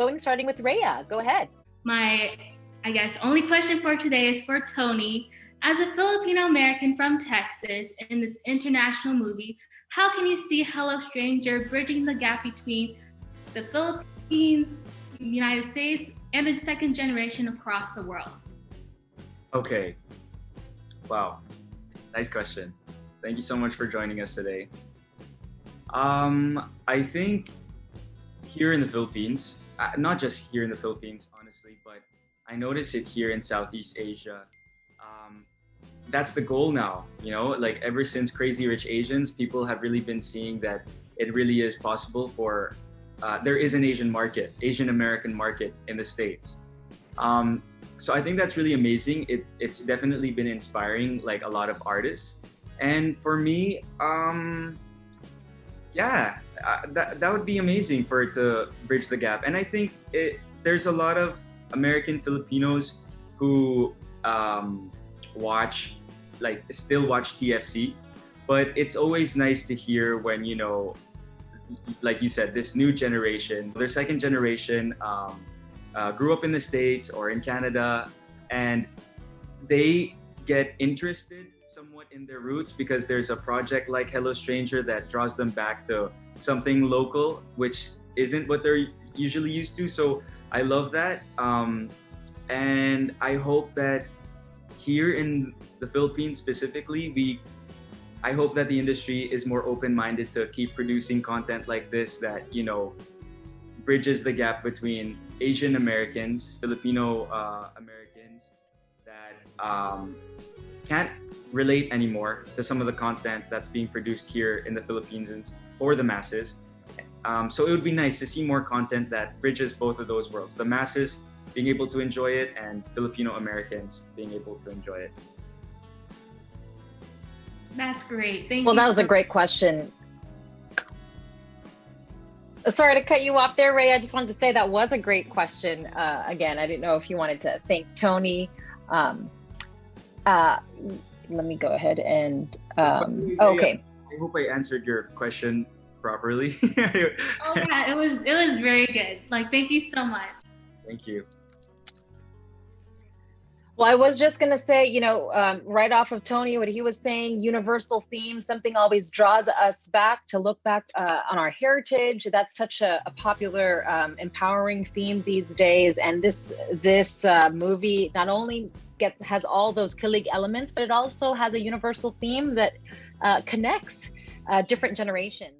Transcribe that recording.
going, starting with Reya. Go ahead. My, I guess, only question for today is for Tony. As a Filipino American from Texas in this international movie, how can you see Hello Stranger bridging the gap between the Philippines, the United States, and the second generation across the world? Okay. Wow. Nice question. Thank you so much for joining us today. I think here in the Philippines, not just here in the Philippines, honestly, but I notice it here in Southeast Asia. That's the goal now, you know, like ever since Crazy Rich Asians, people have really been seeing that it really is possible for, there is an Asian market, Asian American market in the States. So I think that's really amazing. It's definitely been inspiring like a lot of artists. And for me, that would be amazing for it to bridge the gap. And I think there's a lot of American Filipinos who still watch TFC, but it's always nice to hear when, you know, like you said, this new generation, their second generation grew up in the States or in Canada, and they get interested somewhat in their roots because there's a project like Hello Stranger that draws them back to something local, which isn't what they're usually used to. So I love that. And I hope that here in the Philippines specifically, I hope that the industry is more open-minded to keep producing content like this that, you know, bridges the gap between Asian Americans, Filipino Americans that can't relate anymore to some of the content that's being produced here in the Philippines for the masses. So it would be nice to see more content that bridges both of those worlds, the masses being able to enjoy it and Filipino Americans being able to enjoy it. That's great. Thank you. Well, that was a great question. Sorry to cut you off there, Ray. I just wanted to say that was a great question. Again, I didn't know if you wanted to thank Tony. Let me go ahead and, okay. I hope I answered your question properly. Oh yeah, it was very good. Like, thank you so much. Thank you. Well, I was just going to say, you know, right off of Tony, what he was saying, universal theme, something always draws us back to look back on our heritage. That's such a popular, empowering theme these days. And this movie not only has all those Kilig elements, but it also has a universal theme that connects different generations.